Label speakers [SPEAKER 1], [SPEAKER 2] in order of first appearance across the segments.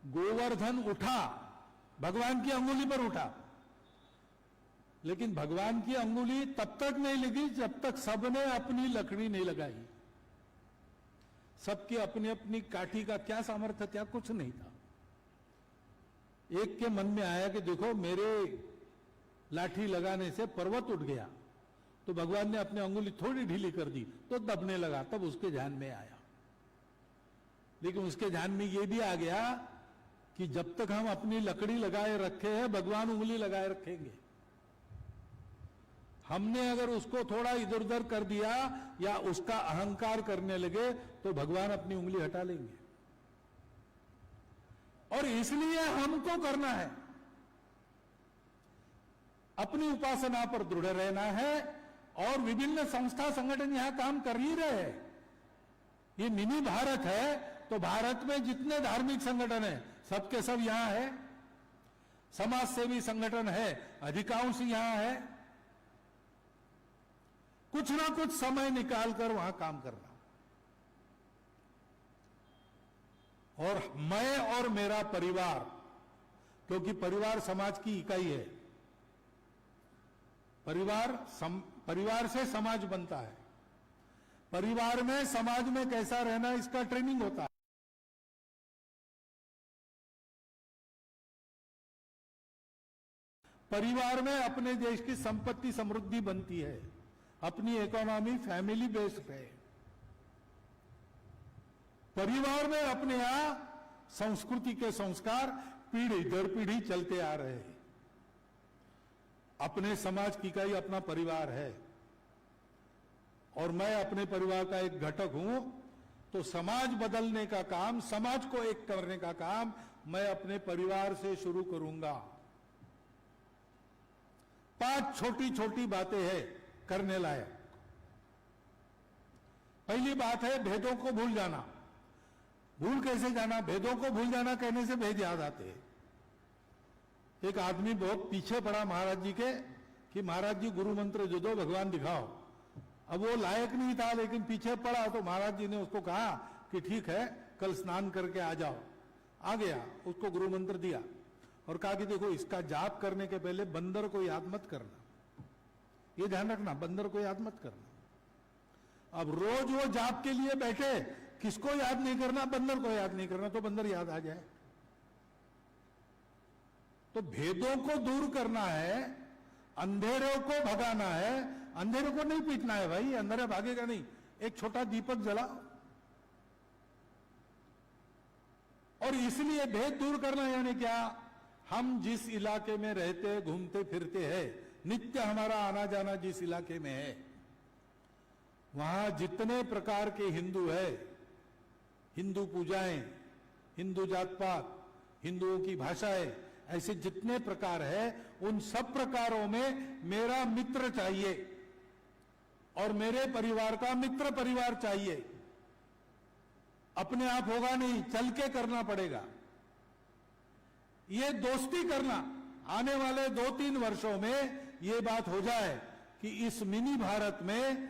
[SPEAKER 1] गोवर्धन उठा, भगवान की अंगुली पर उठा, लेकिन भगवान की अंगुली तब तक नहीं लगी जब तक सबने अपनी लकड़ी नहीं लगाई। सबकी अपनी अपनी काठी का क्या सामर्थ्य था? कुछ नहीं था। एक के मन में आया कि देखो मेरे लाठी लगाने से पर्वत उठ गया, तो भगवान ने अपनी अंगुली थोड़ी ढीली कर दी तो दबने लगा। तब उसके ध्यान में आया, लेकिन उसके ध्यान में यह भी आ गया कि जब तक हम अपनी लकड़ी लगाए रखे हैं भगवान उंगली लगाए रखेंगे। हमने अगर उसको थोड़ा इधर उधर कर दिया या उसका अहंकार करने लगे तो भगवान अपनी उंगली हटा लेंगे। और इसलिए हमको करना है, अपनी उपासना पर दृढ़ रहना है। और विभिन्न संस्था संगठन यहां काम कर ही रहे हैं। ये मिनी भारत है, तो भारत में जितने धार्मिक संगठन है सबके सब यहां है। समाज सेवी संगठन है, अधिकांश यहां है। कुछ ना कुछ समय निकालकर वहां काम करना। और मैं और मेरा परिवार, क्योंकि परिवार समाज की इकाई है। परिवार से समाज बनता है। परिवार में समाज में कैसा रहना इसका ट्रेनिंग होता है। परिवार में अपने देश की संपत्ति समृद्धि बनती है। अपनी इकोनॉमी फैमिली बेस्ड है। परिवार में अपने यहां संस्कृति के संस्कार पीढ़ी दर पीढ़ी चलते आ रहे हैं। अपने समाज की इकाई अपना परिवार है और मैं अपने परिवार का एक घटक हूं, तो समाज बदलने का काम, समाज को एक करने का काम मैं अपने परिवार से शुरू करूंगा। 5 छोटी छोटी बातें हैं करने लायक। पहली बात है भेदों को भूल जाना। भूल कैसे जाना? भेदों को भूल जाना कहने से भेद याद आते हैं। एक आदमी बहुत पीछे पड़ा महाराज जी के कि महाराज जी गुरु मंत्र जो दो, भगवान दिखाओ। अब वो लायक नहीं था, लेकिन पीछे पड़ा, तो महाराज जी ने उसको कहा कि ठीक है कल स्नान करके आ जाओ। आ गया, उसको गुरु मंत्र दिया और कहा कि देखो इसका जाप करने के पहले बंदर को याद मत करना, ये ध्यान रखना, बंदर को याद मत करना। अब रोज वो जाप के लिए बैठे, किसको याद नहीं करना? बंदर को याद नहीं करना, तो बंदर याद आ जाए। तो भेदों को दूर करना है, अंधेरों को भगाना है। अंधेरों को नहीं पीटना है भाई, अंधेरा भागेगा नहीं। एक छोटा दीपक जलाओ। और इसलिए भेद दूर करना यानी क्या? हम जिस इलाके में रहते घूमते फिरते हैं, नित्य हमारा आना जाना जिस इलाके में है, वहां जितने प्रकार के हिंदू है, हिंदू पूजाएं, हिंदू जात पात, हिंदुओं की भाषाएं, ऐसे जितने प्रकार है, उन सब प्रकारों में मेरा मित्र चाहिए और मेरे परिवार का मित्र परिवार चाहिए। अपने आप होगा नहीं, चल के करना पड़ेगा। ये दोस्ती करना आने वाले 2-3 वर्षों में ये बात हो जाए कि इस मिनी भारत में,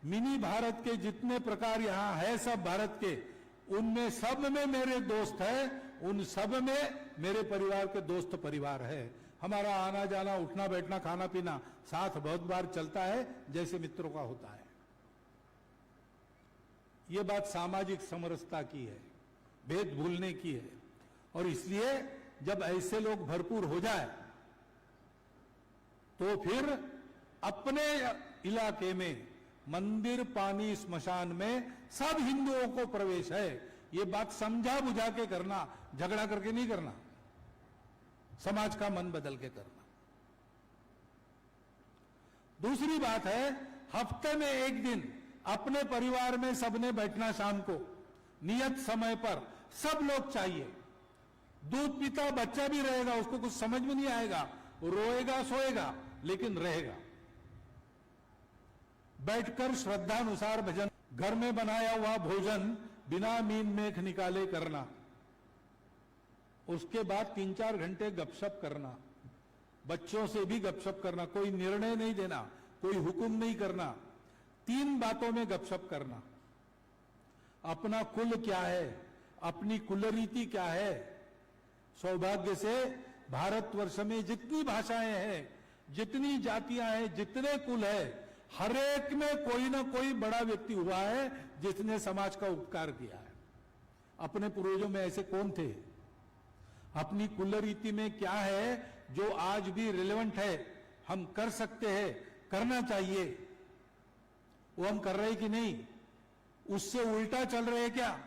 [SPEAKER 1] मिनी भारत के जितने प्रकार यहां है सब भारत के, उनमें सब में मेरे दोस्त हैं, उन सब में मेरे परिवार के दोस्त परिवार है। हमारा आना जाना, उठना बैठना, खाना पीना साथ बहुत बार चलता है, जैसे मित्रों का होता है। यह बात सामाजिक समरसता की है, भेद भूलने की है। और इसलिए जब ऐसे लोग भरपूर हो जाए तो फिर अपने इलाके में मंदिर, पानी, स्मशान में सब हिंदुओं को प्रवेश है। ये बात समझा बुझा के करना, झगड़ा करके नहीं करना, समाज का मन बदल के करना। दूसरी बात है, हफ्ते में एक दिन अपने परिवार में सबने बैठना, शाम को नियत समय पर सब लोग चाहिए। दूध पीता बच्चा भी रहेगा, उसको कुछ समझ में नहीं आएगा, रोएगा सोएगा लेकिन रहेगा। बैठकर श्रद्धानुसार भजन, घर में बनाया हुआ भोजन बिना मीन मेख निकाले करना। उसके बाद 3-4 घंटे गपशप करना, बच्चों से भी गपशप करना। कोई निर्णय नहीं देना, कोई हुक्म नहीं करना, 3 बातों में गपशप करना। अपना कुल क्या है, अपनी कुलरीति क्या है, सौभाग्य से भारतवर्ष में जितनी भाषाएं हैं, जितनी जातियां हैं, जितने कुल है, हर एक में कोई ना कोई बड़ा व्यक्ति हुआ है जिसने समाज का उपकार किया है। अपने पूर्वजों में ऐसे कौन थे? अपनी कुल रीति में क्या है जो आज भी रिलेवेंट है, हम कर सकते हैं, करना चाहिए, वो हम कर रहे कि नहीं? उससे उल्टा चल रहे हैं क्या?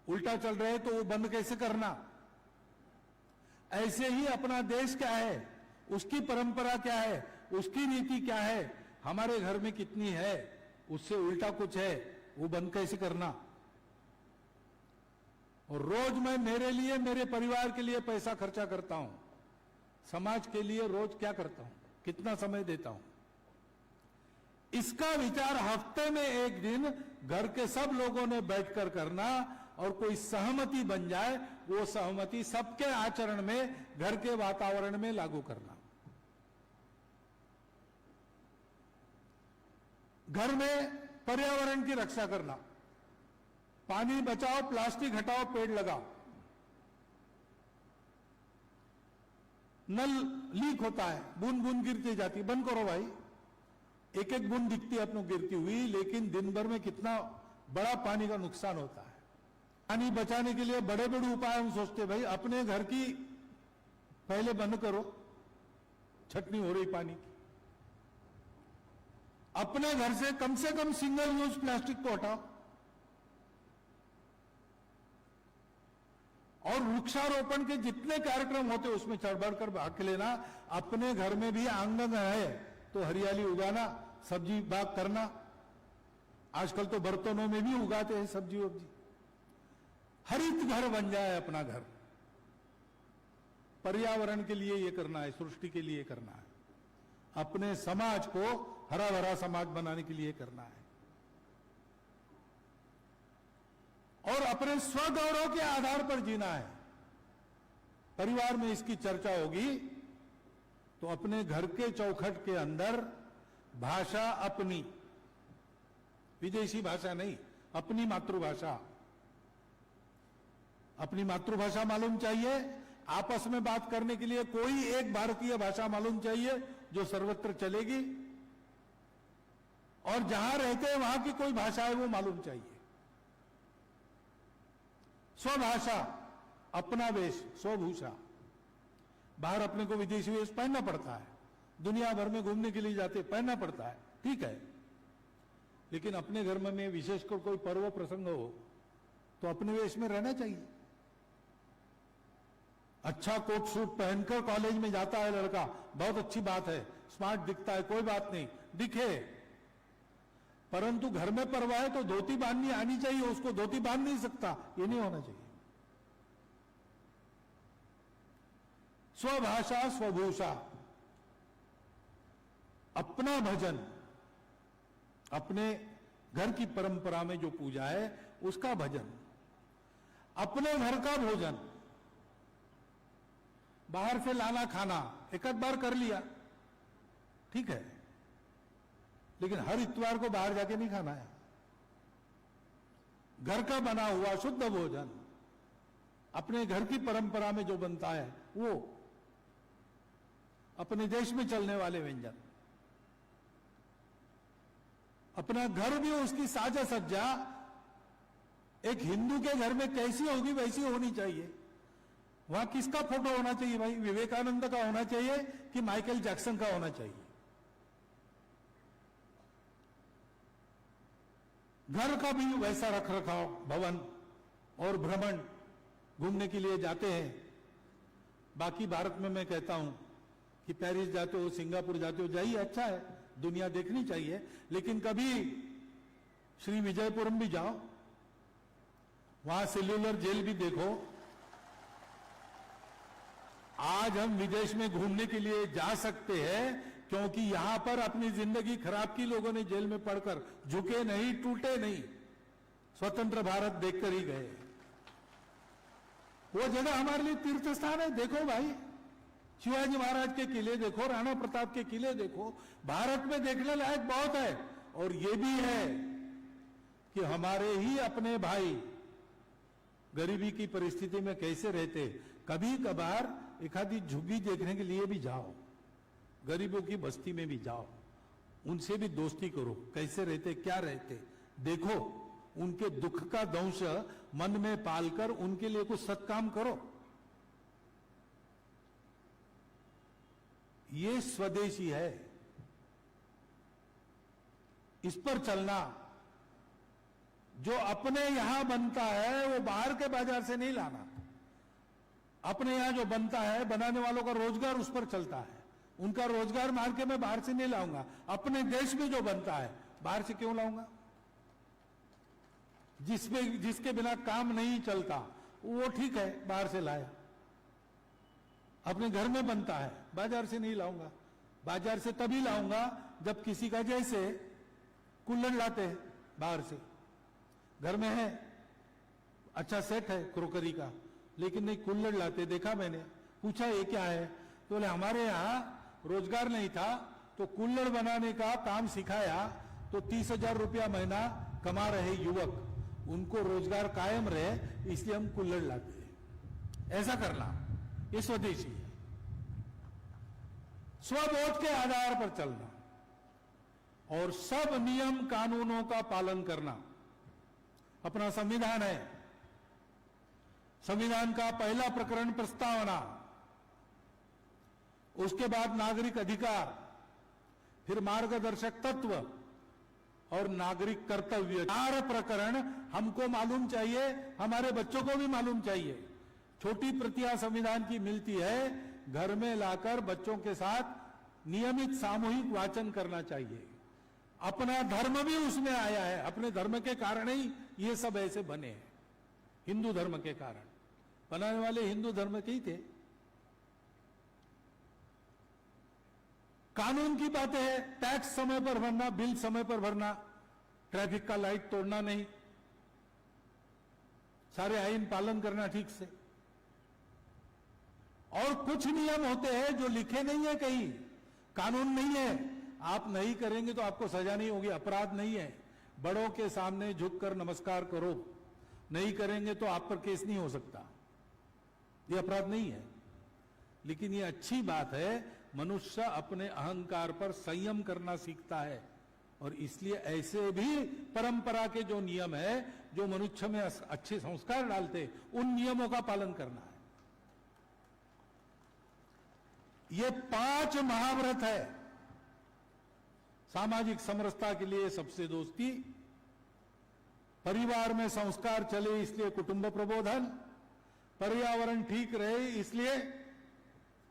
[SPEAKER 1] उल्टा चल रहे हैं तो वो बंद कैसे करना? ऐसे ही अपना देश क्या है, उसकी परंपरा क्या है, उसकी नीति क्या है, हमारे घर में कितनी है, उससे उल्टा कुछ है, वो बंद कैसे करना? और रोज मैं मेरे लिए, मेरे परिवार के लिए पैसा खर्चा करता हूं, समाज के लिए रोज क्या करता हूं, कितना समय देता हूं, इसका विचार हफ्ते में एक दिन घर के सब लोगों ने बैठकर करना और कोई सहमति बन जाए, वो सहमति सबके आचरण में, घर के वातावरण में लागू करना। घर में पर्यावरण की रक्षा करना, पानी बचाओ, प्लास्टिक हटाओ, पेड़ लगाओ। नल लीक होता है, बूंद बूंद गिरती जाती, बंद करो भाई। एक एक बूंद दिखती है अपनों गिरती हुई, लेकिन दिन भर में कितना बड़ा पानी का नुकसान होता है। पानी बचाने के लिए बड़े बड़े उपाय हम सोचते, भाई अपने घर की पहले बंद करो, छटनी हो रही पानी की। अपने घर से कम सिंगल यूज प्लास्टिक को हटाओ। और वृक्षारोपण के जितने कार्यक्रम होते उसमें चढ़ बढ़कर भाग लेना। अपने घर में भी आंगन है तो हरियाली उगाना, सब्जी बाग करना। आजकल तो बर्तनों में भी उगाते हैं सब्जी वब्जी। हरित घर बन जाए अपना घर। पर्यावरण के लिए ये करना है, सृष्टि के लिए करना है, अपने समाज को हरा भरा समाज बनाने के लिए करना है। और अपने स्वगौरव के आधार पर जीना है। परिवार में इसकी चर्चा होगी तो अपने घर के चौखट के अंदर भाषा अपनी, विदेशी भाषा नहीं, अपनी मातृभाषा। अपनी मातृभाषा मालूम चाहिए। आपस में बात करने के लिए कोई एक भारतीय भाषा मालूम चाहिए जो सर्वत्र चलेगी। और जहां रहते हैं वहां की कोई भाषा है वो मालूम चाहिए। स्वभाषा, अपना वेश, स्वभूषा। बाहर अपने को विदेशी वेश पहनना पड़ता है, दुनिया भर में घूमने के लिए जाते पहनना पड़ता है, ठीक है। लेकिन अपने घर में विशेषकर कोई पर्व प्रसंग हो तो अपने वेश में रहना चाहिए। अच्छा कोट सूट पहनकर कॉलेज में जाता है लड़का, बहुत अच्छी बात है, स्मार्ट दिखता है, कोई बात नहीं, दिखे। परंतु घर में पर्व है तो धोती बांधनी आनी चाहिए, उसको धोती बांध नहीं सकता, ये नहीं होना चाहिए। स्वभाषा स्वभूषा, अपना भजन, अपने घर की परंपरा में जो पूजा है उसका भजन, अपने घर का भोजन। बाहर से लाना खाना एक आध बार कर लिया, ठीक है, लेकिन हर इतवार को बाहर जाके नहीं खाना है। घर का बना हुआ शुद्ध भोजन, अपने घर की परंपरा में जो बनता है वो, अपने देश में चलने वाले व्यंजन। अपना घर भी उसकी साजा सज्जा एक हिंदू के घर में कैसी होगी वैसी होनी चाहिए। वहां किसका फोटो होना चाहिए भाई? विवेकानंद का होना चाहिए कि माइकल जैक्सन का होना चाहिए? घर का भी वैसा रख रखाव, भवन और भ्रमण, घूमने के लिए जाते हैं। बाकी भारत में मैं कहता हूं कि पेरिस जाते हो, सिंगापुर जाते हो, जाइए, अच्छा है, दुनिया देखनी चाहिए। लेकिन कभी श्री विजयपुरम भी जाओ, वहां सेल्यूलर जेल भी देखो। आज हम विदेश में घूमने के लिए जा सकते हैं क्योंकि यहां पर अपनी जिंदगी खराब की लोगों ने जेल में पड़कर, झुके नहीं, टूटे नहीं, स्वतंत्र भारत देखकर ही गए। वो जगह हमारे लिए तीर्थ स्थान है। देखो भाई, शिवाजी महाराज के किले देखो, राणा प्रताप के किले देखो, भारत में देखने लायक बहुत है। और ये भी है कि हमारे ही अपने भाई गरीबी की परिस्थिति में कैसे रहते, कभी कभार एक आधी झुग्गी देखने के लिए भी जाओ, गरीबों की बस्ती में भी जाओ, उनसे भी दोस्ती करो, कैसे रहते, क्या रहते, देखो, उनके दुख का दंश मन में पालकर उनके लिए कुछ सत्काम करो। ये स्वदेशी है, इस पर चलना। जो अपने यहां बनता है वो बाहर के बाजार से नहीं लाना। अपने यहां जो बनता है, बनाने वालों का रोजगार उस पर चलता है, उनका रोजगार मार के मैं बाहर से नहीं लाऊंगा। अपने देश में जो बनता है बाहर से क्यों लाऊंगा? जिसके बिना काम नहीं चलता वो ठीक है, बाहर से लाया। अपने घर में बनता है, बाजार से नहीं लाऊंगा। बाजार से तभी लाऊंगा जब किसी का, जैसे कुल्हड़ लाते हैं बाहर से, घर में है अच्छा सेट है क्रोकरी का, लेकिन नहीं कुल्हड़ लाते, देखा मैंने, पूछा ये क्या है, तो बोले हमारे यहां रोजगार नहीं था तो कुल्हड़ बनाने का काम सिखाया, तो 30,000 रुपया महीना कमा रहे युवक, उनको रोजगार कायम रहे, इसलिए हम कुल्हड़ लाते हैं। ऐसा करना ये स्वदेशी है। स्वबोध के आधार पर चलना और सब नियम कानूनों का पालन करना। अपना संविधान है, संविधान का पहला प्रकरण प्रस्तावना, उसके बाद नागरिक अधिकार, फिर मार्गदर्शक तत्व और नागरिक कर्तव्य। 4 प्रकरण हमको मालूम चाहिए, हमारे बच्चों को भी मालूम चाहिए। छोटी प्रतियां संविधान की मिलती है, घर में लाकर बच्चों के साथ नियमित सामूहिक वाचन करना चाहिए। अपना धर्म भी उसमें आया है, अपने धर्म के कारण ही ये सब ऐसे बने हैं, हिंदू धर्म के कारण। बनाने वाले हिंदू धर्म के ही थे। कानून की बातें है, टैक्स समय पर भरना, बिल समय पर भरना, ट्रैफिक का लाइट तोड़ना नहीं, सारे आईन पालन करना ठीक से। और कुछ नियम होते हैं जो लिखे नहीं है कहीं, कानून नहीं है, आप नहीं करेंगे तो आपको सजा नहीं होगी, अपराध नहीं है। बड़ों के सामने झुककर नमस्कार करो, नहीं करेंगे तो आप पर केस नहीं हो सकता, ये अपराध नहीं है। लेकिन ये अच्छी बात है, मनुष्य अपने अहंकार पर संयम करना सीखता है, और इसलिए ऐसे भी परंपरा के जो नियम है, जो मनुष्य में अच्छे संस्कार डालते, उन नियमों का पालन करना है। ये 5 महाव्रत है। सामाजिक समरसता के लिए सबसे दोस्ती, परिवार में संस्कार चले इसलिए कुटुंब प्रबोधन, पर्यावरण ठीक रहे इसलिए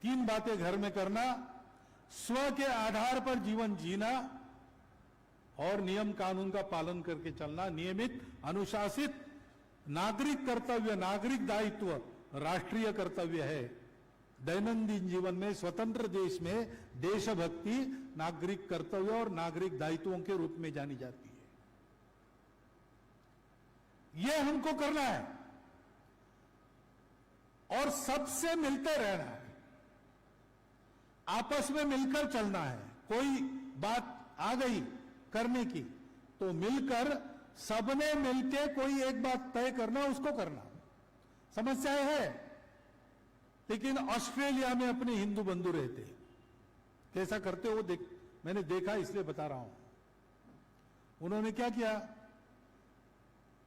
[SPEAKER 1] 3 बातें घर में करना, स्व के आधार पर जीवन जीना और नियम कानून का पालन करके चलना। नियमित अनुशासित नागरिक कर्तव्य, नागरिक दायित्व राष्ट्रीय कर्तव्य है। दैनंदिन जीवन में स्वतंत्र देश में देशभक्ति नागरिक कर्तव्य और नागरिक दायित्वों के रूप में जानी जाती है। यह हमको करना है और सबसे मिलते रहना है, आपस में मिलकर चलना है। कोई बात आ गई करने की तो मिलकर, सबने मिलकर कोई एक बात तय करना, उसको करना। समस्याएं है, लेकिन ऑस्ट्रेलिया में अपने हिंदू बंधु रहते, कैसा करते हो मैंने देखा, इसलिए बता रहा हूं। उन्होंने क्या किया,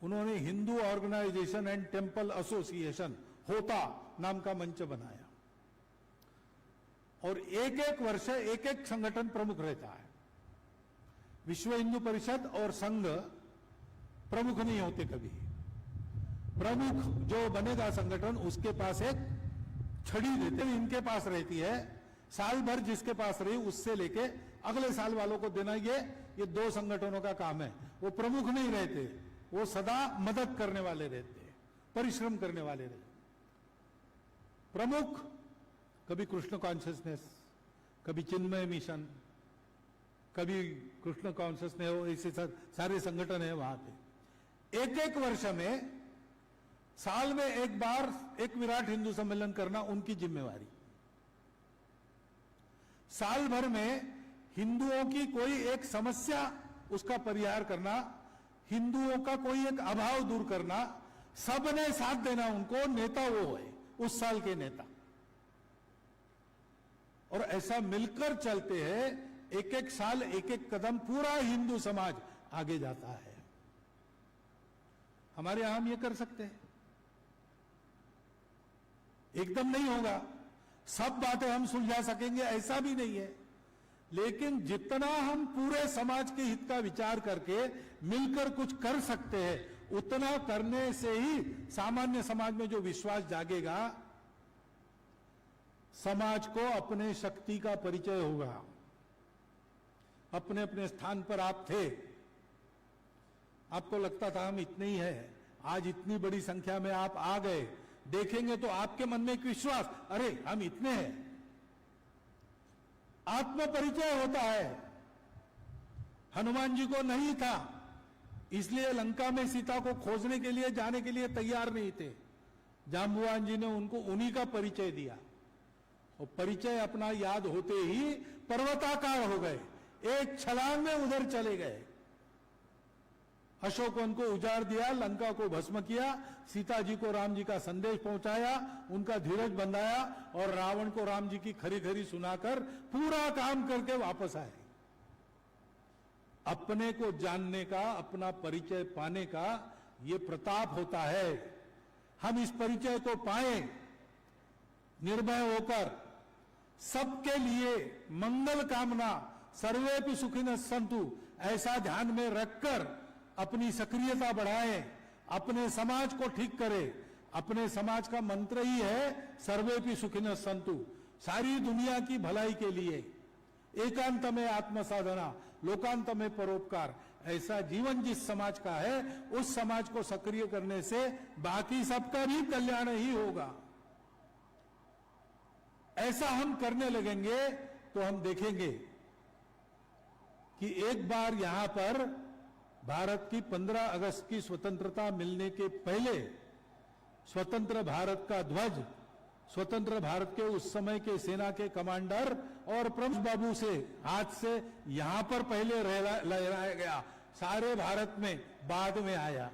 [SPEAKER 1] उन्होंने Hindu organisation and temple association, होता नाम का मंच बनाया, और एक वर्ष एक संगठन प्रमुख रहता है। विश्व हिंदू परिषद और संघ प्रमुख नहीं होते कभी। प्रमुख जो बनेगा संगठन, उसके पास एक छड़ी देते हैं, इनके पास रहती है, साल भर जिसके पास रही उससे लेके अगले साल वालों को देना। ये 2 संगठनों का काम है। वो प्रमुख नहीं रहते, वो सदा मदद करने वाले रहते हैं, परिश्रम करने वाले रहते। प्रमुख कभी कृष्ण कॉन्शियसनेस, कभी चिन्मय मिशन, कभी कृष्ण कॉन्शियसनेस हो, ऐसे सारे संगठन है वहां पे। एक वर्ष में, साल में एक बार एक विराट हिंदू सम्मेलन करना उनकी जिम्मेवारी। साल भर में हिंदुओं की कोई एक समस्या, उसका परिहार करना, हिंदुओं का कोई एक अभाव दूर करना, सबने साथ देना उनको, नेता वो है उस साल के नेता। और ऐसा मिलकर चलते हैं, एक एक साल एक एक कदम पूरा हिंदू समाज आगे जाता है। हमारे यहां हम ये कर सकते हैं, एकदम नहीं होगा, सब बातें हम सुलझा सकेंगे ऐसा भी नहीं है, लेकिन जितना हम पूरे समाज के हित का विचार करके मिलकर कुछ कर सकते हैं, उतना करने से ही सामान्य समाज में जो विश्वास जागेगा, समाज को अपने शक्ति का परिचय होगा। अपने अपने स्थान पर आप थे, आपको लगता था हम इतने ही हैं, आज इतनी बड़ी संख्या में आप आ गए, देखेंगे तो आपके मन में एक विश्वास, अरे हम इतने हैं, आत्म परिचय होता है। हनुमान जी को नहीं था, इसलिए लंका में सीता को खोजने के लिए जाने के लिए तैयार नहीं थे। जाम्बुवान जी ने उनको उन्हीं का परिचय दिया, और परिचय अपना याद होते ही पर्वताकार हो गए, एक छलांग में उधर चले गए। अशोकवन को उजाड़ दिया, लंका को भस्म किया, सीता जी को राम जी का संदेश पहुंचाया, उनका धीरज बंधाया, और रावण को राम जी की खरी खरी सुनाकर पूरा काम करके वापस आए। अपने को जानने का, अपना परिचय पाने का ये प्रताप होता है। हम इस परिचय को पाएं, निर्भय होकर, सबके लिए मंगल कामना, सर्वेपि सुखिनः सन्तु, ऐसा ध्यान में रखकर अपनी सक्रियता बढ़ाएं, अपने समाज को ठीक करें। अपने समाज का मंत्र ही है सर्वेपि सुखिनः सन्तु, सारी दुनिया की भलाई के लिए, एकांत में आत्मसाधना, लोकांत में परोपकार। ऐसा जीवन जिस समाज का है, उस समाज को सक्रिय करने से बाकी सबका भी कल्याण ही होगा। ऐसा हम करने लगेंगे तो हम देखेंगे कि एक बार यहां पर भारत की 15 अगस्त की स्वतंत्रता मिलने के पहले स्वतंत्र भारत का ध्वज स्वतंत्र भारत के उस समय के सेना के कमांडर और प्रमुख बाबू से हाथ से यहां पर पहले लहराया गया, सारे भारत में बाद में आया।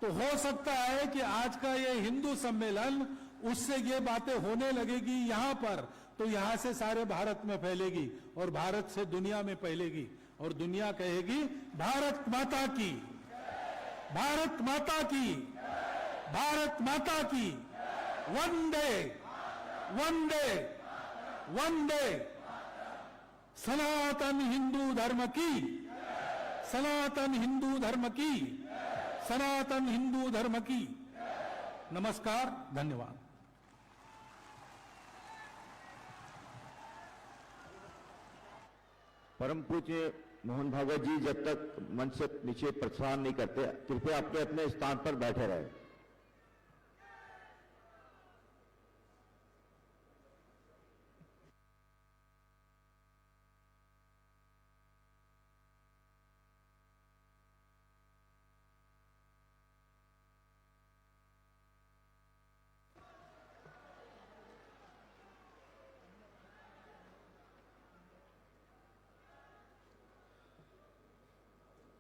[SPEAKER 1] तो हो सकता है कि आज का ये हिंदू सम्मेलन, उससे ये बातें होने लगेगी यहां पर, तो यहां से सारे भारत में फैलेगी और भारत से दुनिया में फैलेगी, और दुनिया कहेगी भारत माता की, भारत माता की, भारत माता की, वंदे वंदे वंदे, सनातन हिंदू धर्म की, सनातन हिंदू धर्म की, सनातन हिंदू धर्म की। नमस्कार, धन्यवाद।
[SPEAKER 2] परम पूज्य मोहन भागवत जी जब तक मंच से नीचे प्रस्थान नहीं करते, कृपया अपने अपने स्थान पर बैठे रहे।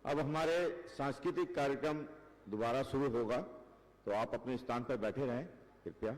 [SPEAKER 2] अब हमारे सांस्कृतिक कार्यक्रम दोबारा शुरू होगा, तो आप अपने स्थान पर बैठे रहें कृपया।